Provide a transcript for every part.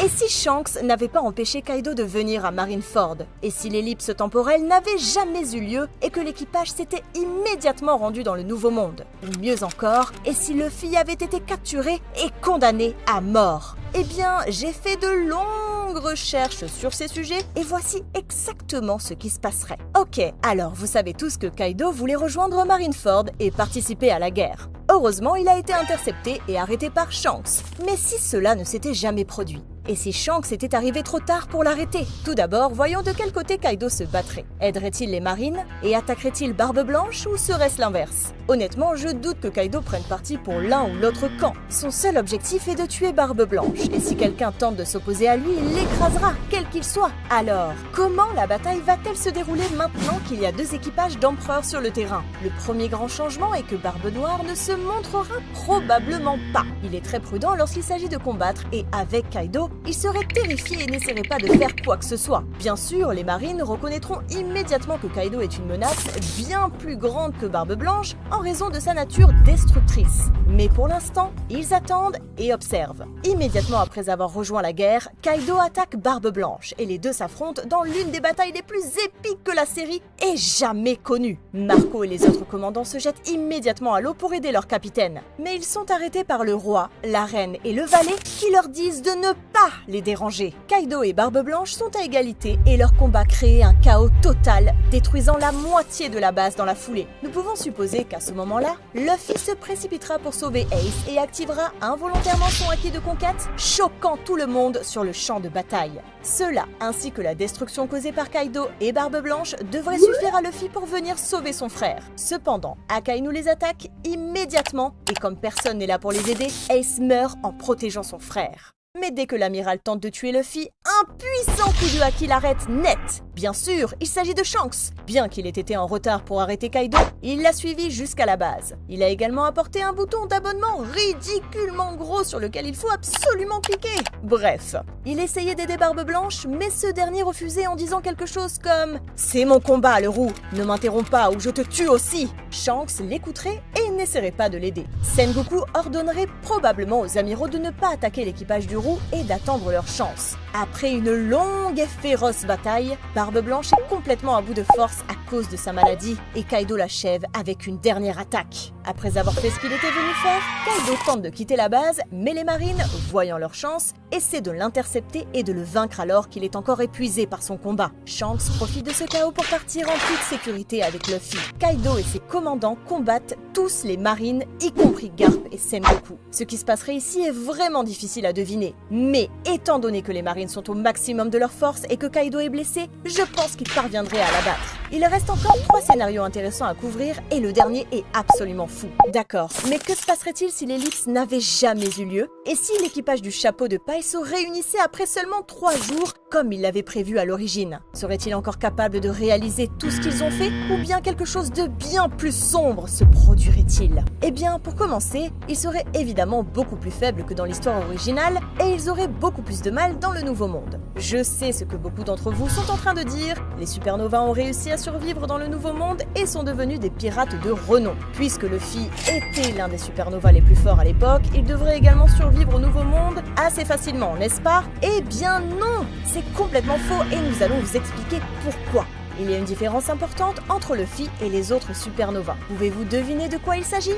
Et si Shanks n'avait pas empêché Kaido de venir à Marineford? Et si l'ellipse temporelle n'avait jamais eu lieu et que l'équipage s'était immédiatement rendu dans le Nouveau Monde? Ou mieux encore, et si Luffy avait été capturé et condamné à mort? Eh bien, j'ai fait de longues recherches sur ces sujets et voici exactement ce qui se passerait. Ok, alors vous savez tous que Kaido voulait rejoindre Marineford et participer à la guerre. Heureusement, il a été intercepté et arrêté par Shanks. Mais si cela ne s'était jamais produit? Et si Shanks était arrivé trop tard pour l'arrêter? Tout d'abord, voyons de quel côté Kaido se battrait. Aiderait-il les marines et attaquerait-il Barbe Blanche ou serait-ce l'inverse? Honnêtement, je doute que Kaido prenne parti pour l'un ou l'autre camp. Son seul objectif est de tuer Barbe Blanche, et si quelqu'un tente de s'opposer à lui, il l'écrasera, quel qu'il soit. Alors, comment la bataille va-t-elle se dérouler maintenant qu'il y a deux équipages d'empereurs sur le terrain? Le premier grand changement est que Barbe Noire ne se montrera probablement pas. Il est très prudent lorsqu'il s'agit de combattre, et avec Kaido, il serait terrifié et n'essaierait pas de faire quoi que ce soit. Bien sûr, les marines reconnaîtront immédiatement que Kaido est une menace bien plus grande que Barbe Blanche en raison de sa nature destructrice. Mais pour l'instant, ils attendent et observent. Immédiatement après avoir rejoint la guerre, Kaido attaque Barbe Blanche et les deux s'affrontent dans l'une des batailles les plus épiques que la série ait jamais connue. Marco et les autres commandants se jettent immédiatement à l'eau pour aider leur capitaine. Mais ils sont arrêtés par le roi, la reine et le valet qui leur disent de ne pas les déranger. Kaido et Barbe Blanche sont à égalité et leur combat crée un chaos total, détruisant la moitié de la base dans la foulée. Nous pouvons supposer qu'à ce moment-là, Luffy se précipitera pour sauver Ace et activera involontairement son acquis de conquête, choquant tout le monde sur le champ de bataille. Cela, ainsi que la destruction causée par Kaido et Barbe Blanche, devrait suffire à Luffy pour venir sauver son frère. Cependant, Akainu les attaque immédiatement et comme personne n'est là pour les aider, Ace meurt en protégeant son frère. Mais dès que l'amiral tente de tuer Luffy, un puissant coup de haki l'arrête net. Bien sûr, il s'agit de Shanks. Bien qu'il ait été en retard pour arrêter Kaido, il l'a suivi jusqu'à la base. Il a également apporté un bouton d'abonnement ridiculement gros sur lequel il faut absolument cliquer. Bref, il essayait d'aider Barbe Blanche, mais ce dernier refusait en disant quelque chose comme « C'est mon combat, le roux, ne m'interromps pas ou je te tue aussi !» Shanks l'écouterait et n'essaierait pas de l'aider. Sengoku ordonnerait probablement aux amiraux de ne pas attaquer l'équipage du roux et d'attendre leur chance. Après une longue et féroce bataille, Barbe Blanche est complètement à bout de force à cause de sa maladie et Kaido l'achève avec une dernière attaque. Après avoir fait ce qu'il était venu faire, Kaido tente de quitter la base, mais les marines, voyant leur chance, essaient de l'intercepter et de le vaincre alors qu'il est encore épuisé par son combat. Shanks profite de ce chaos pour partir en toute sécurité avec Luffy. Kaido et ses commandants combattent tous les marines, y compris Garp et Sengoku. Ce qui se passerait ici est vraiment difficile à deviner, mais étant donné que les marines sont au maximum de leur force et que Kaido est blessé, je pense qu'il parviendrait à l'abattre. Il reste encore 3 scénarios intéressants à couvrir et le dernier est absolument fou. D'accord, mais que se passerait-il si l'ellipse n'avait jamais eu lieu? Et si l'équipage du chapeau de paille se réunissait après seulement 3 jours comme il l'avait prévu à l'origine? Serait-il encore capable de réaliser tout ce qu'ils ont fait? Ou bien quelque chose de bien plus sombre se produirait-il? Eh bien, pour commencer, ils seraient évidemment beaucoup plus faibles que dans l'histoire originale et ils auraient beaucoup plus de mal dans le Nouveau Monde. Je sais ce que beaucoup d'entre vous sont en train de dire, les supernovas ont réussi à survivre dans le Nouveau Monde et sont devenus des pirates de renom. Puisque Luffy était l'un des supernovas les plus forts à l'époque, il devrait également survivre au Nouveau Monde assez facilement, n'est-ce pas? Eh bien non, c'est complètement faux et nous allons vous expliquer pourquoi. Il y a une différence importante entre Luffy et les autres supernovas. Pouvez-vous deviner de quoi il s'agit?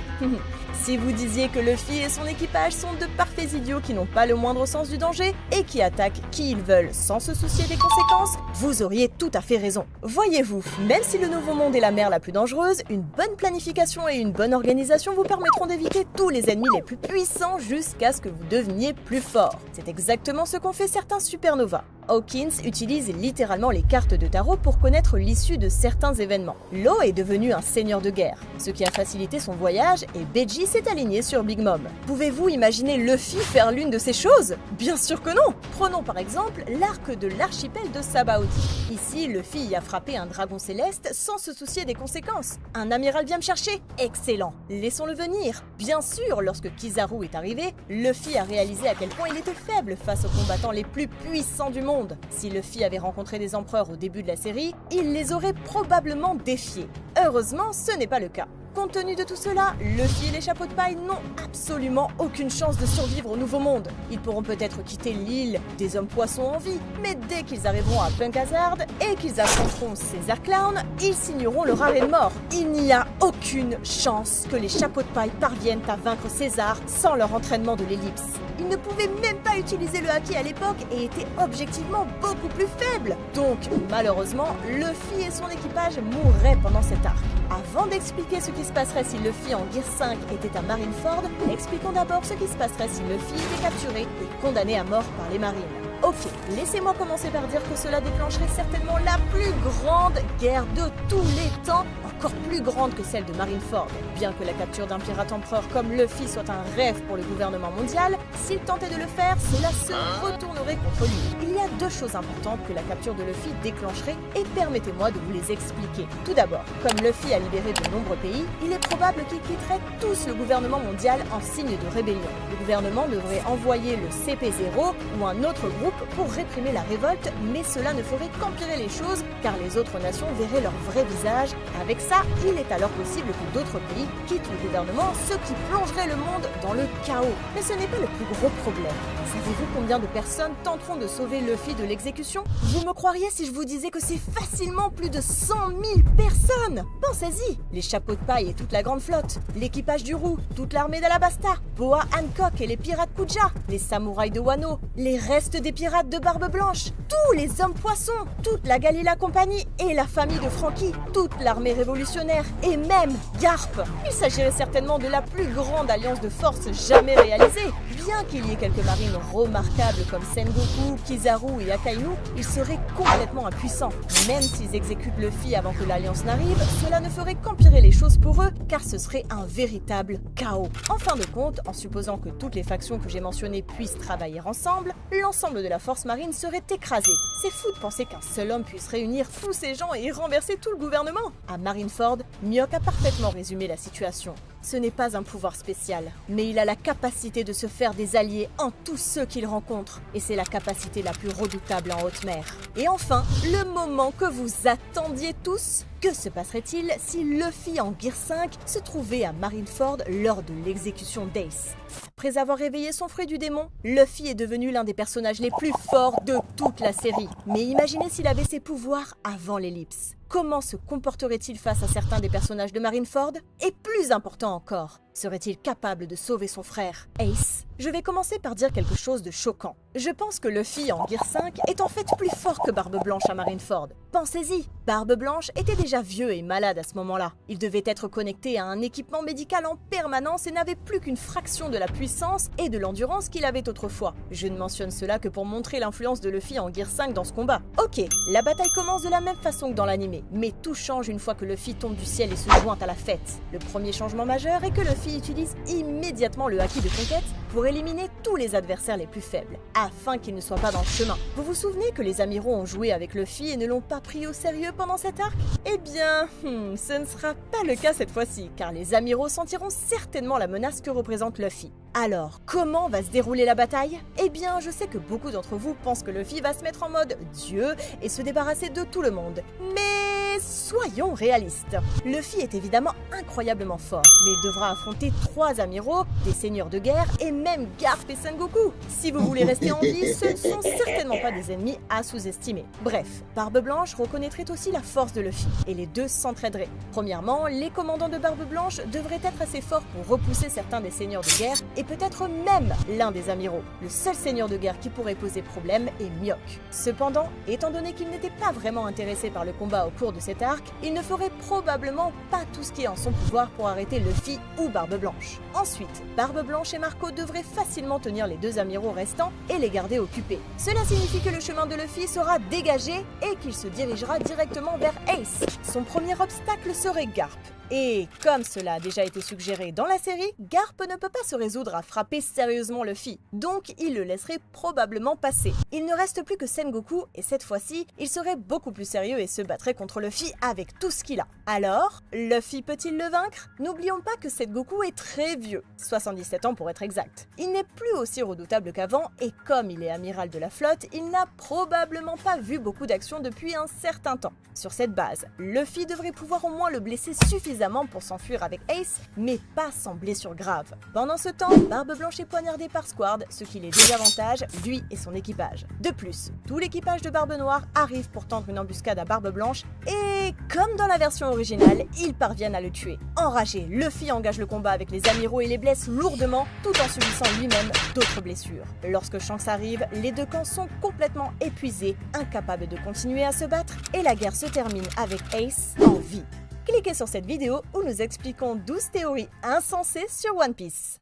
Si vous disiez que Luffy et son équipage sont de parfaits idiots qui n'ont pas le moindre sens du danger et qui attaquent qui ils veulent sans se soucier des conséquences, vous auriez tout à fait raison. Voyez-vous, même si le Nouveau Monde est la mer la plus dangereuse, une bonne planification et une bonne organisation vous permettront d'éviter tous les ennemis les plus puissants jusqu'à ce que vous deveniez plus fort. C'est exactement ce qu'ont fait certains supernovas. Hawkins utilise littéralement les cartes de tarot pour connaître l'issue de certains événements. Law est devenu un seigneur de guerre, ce qui a facilité son voyage et Beji s'est aligné sur Big Mom. Pouvez-vous imaginer Luffy faire l'une de ces choses? Bien sûr que non! Prenons par exemple l'arc de l'archipel de Sabaody. Ici, Luffy y a frappé un dragon céleste sans se soucier des conséquences. Un amiral vient me chercher? Excellent! Laissons-le venir. Bien sûr, lorsque Kizaru est arrivé, Luffy a réalisé à quel point il était faible face aux combattants les plus puissants du monde. Si Luffy avait rencontré des empereurs au début de la série, il les aurait probablement défiés. Heureusement, ce n'est pas le cas. Compte tenu de tout cela, Luffy et les chapeaux de paille n'ont absolument aucune chance de survivre au Nouveau Monde. Ils pourront peut-être quitter l'île des hommes poissons en vie, mais dès qu'ils arriveront à Punk Hazard et qu'ils affronteront Caesar Clown, ils signeront leur arrêt de mort. Il n'y a aucune chance que les chapeaux de paille parviennent à vaincre César sans leur entraînement de l'ellipse. Ils ne pouvaient même pas utiliser le haki à l'époque et étaient objectivement beaucoup plus faibles. Donc, malheureusement, Luffy et son équipage mourraient pendant cet arc. Avant d'expliquer ce qui se passerait si Luffy en Gear 5 était à Marineford, expliquons d'abord ce qui se passerait si Luffy était capturé et condamné à mort par les marines. Ok, laissez-moi commencer par dire que cela déclencherait certainement la plus grande guerre de tous les temps, encore plus grande que celle de Marineford. Bien que la capture d'un pirate empereur comme Luffy soit un rêve pour le gouvernement mondial, s'il tentait de le faire, cela se retournerait contre lui. Il y a deux choses importantes que la capture de Luffy déclencherait et permettez-moi de vous les expliquer. Tout d'abord, comme Luffy a libéré de nombreux pays, il est probable qu'ils quitteraient tous le gouvernement mondial en signe de rébellion. Le gouvernement devrait envoyer le CP0 ou un autre groupe pour réprimer la révolte, mais cela ne ferait qu'empirer les choses car les autres nations verraient leur vrai visage. Avec ça, il est alors possible que d'autres pays quittent le gouvernement, ce qui plongerait le monde dans le chaos. Mais ce n'est pas le plus gros problème. Savez-vous combien de personnes tenteront de sauver Luffy de l'exécution? Vous me croiriez si je vous disais que c'est facilement plus de 100 000 personnes? Pensez-y! Les chapeaux de paille et toute la grande flotte, l'équipage du Roux, toute l'armée d'Alabasta, Boa Hancock et les pirates Kuja, les samouraïs de Wano, les restes des pirates de Barbe Blanche, tous les hommes poissons, toute la Galila Company et la famille de Franky, toute l'armée révolutionnaire et même Garp. Il s'agirait certainement de la plus grande alliance de forces jamais réalisée. Bien qu'il y ait quelques marines remarquables comme Sengoku, Kizaru et Akainu, ils seraient complètement impuissants. Même s'ils exécutent Luffy avant que l'alliance n'arrive, cela ne ferait qu'empirer les choses pour eux, car ce serait un véritable chaos. En fin de compte, en supposant que toutes les factions que j'ai mentionnées puissent travailler ensemble, l'ensemble de la force marine serait écrasé. C'est fou de penser qu'un seul homme puisse réunir tous ces gens et renverser tout le gouvernement. À Marineford, Mihawk a parfaitement résumé la situation. Ce n'est pas un pouvoir spécial, mais il a la capacité de se faire des alliés en tous ceux qu'il rencontre, et c'est la capacité la plus redoutable en haute mer. Et enfin, le moment que vous attendiez tous, que se passerait-il si Luffy en Gear 5 se trouvait à Marineford lors de l'exécution d'Ace? Après avoir réveillé son fruit du démon, Luffy est devenu l'un des personnages les plus forts de toute la série. Mais imaginez s'il avait ses pouvoirs avant l'ellipse. Comment se comporterait-il face à certains des personnages de Marineford? Et plus important encore, serait-il capable de sauver son frère, Ace? Je vais commencer par dire quelque chose de choquant. Je pense que Luffy en Gear 5 est en fait plus fort que Barbe Blanche à Marineford. Pensez-y, Barbe Blanche était déjà vieux et malade à ce moment-là. Il devait être connecté à un équipement médical en permanence et n'avait plus qu'une fraction de la puissance et de l'endurance qu'il avait autrefois. Je ne mentionne cela que pour montrer l'influence de Luffy en Gear 5 dans ce combat. Ok, la bataille commence de la même façon que dans l'anime, mais tout change une fois que Luffy tombe du ciel et se joint à la fête. Le premier changement majeur est que Luffy utilise immédiatement le haki de conquête pour éliminer tous les adversaires les plus faibles, afin qu'ils ne soient pas dans le chemin. Vous vous souvenez que les amiraux ont joué avec Luffy et ne l'ont pas pris au sérieux pendant cet arc? Eh bien, ce ne sera pas le cas cette fois-ci, car les amiraux sentiront certainement la menace que représente Luffy. Alors, comment va se dérouler la bataille? Eh bien, je sais que beaucoup d'entre vous pensent que Luffy va se mettre en mode Dieu et se débarrasser de tout le monde. Mais soyons réalistes. Luffy est évidemment incroyablement fort, mais il devra affronter 3 amiraux, des seigneurs de guerre et même Garp et Sengoku. Si vous voulez rester en vie, ce ne sont certainement pas des ennemis à sous-estimer. Bref, Barbe Blanche reconnaîtrait aussi la force de Luffy, et les deux s'entraideraient. Premièrement, les commandants de Barbe Blanche devraient être assez forts pour repousser certains des seigneurs de guerre, et peut-être même l'un des amiraux. Le seul seigneur de guerre qui pourrait poser problème est Mihawk. Cependant, étant donné qu'il n'était pas vraiment intéressé par le combat au cours de cet arc, il ne ferait probablement pas tout ce qui est en son pouvoir pour arrêter Luffy ou Barbe Blanche. Ensuite, Barbe Blanche et Marco devraient facilement tenir les 2 amiraux restants et les garder occupés. Cela signifie que le chemin de Luffy sera dégagé et qu'il se dirigera directement vers Ace. Son premier obstacle serait Garp. Et comme cela a déjà été suggéré dans la série, Garp ne peut pas se résoudre à frapper sérieusement Luffy, donc il le laisserait probablement passer. Il ne reste plus que Sengoku, et cette fois-ci, il serait beaucoup plus sérieux et se battrait contre Luffy avec tout ce qu'il a. Alors, Luffy peut-il le vaincre? N'oublions pas que Sengoku est très vieux, 77 ans pour être exact. Il n'est plus aussi redoutable qu'avant, et comme il est amiral de la flotte, il n'a probablement pas vu beaucoup d'actions depuis un certain temps. Sur cette base, Luffy devrait pouvoir au moins le blesser suffisamment suffisamment pour s'enfuir avec Ace, mais pas sans blessure grave. Pendant ce temps, Barbe Blanche est poignardée par Squard, ce qui les désavantage, lui et son équipage. De plus, tout l'équipage de Barbe Noire arrive pour tendre une embuscade à Barbe Blanche et, comme dans la version originale, ils parviennent à le tuer. Enragé, Luffy engage le combat avec les amiraux et les blesse lourdement, tout en subissant lui-même d'autres blessures. Lorsque Shanks arrive, les deux camps sont complètement épuisés, incapables de continuer à se battre, et la guerre se termine avec Ace en vie. Cliquez sur cette vidéo où nous expliquons 12 théories insensées sur One Piece.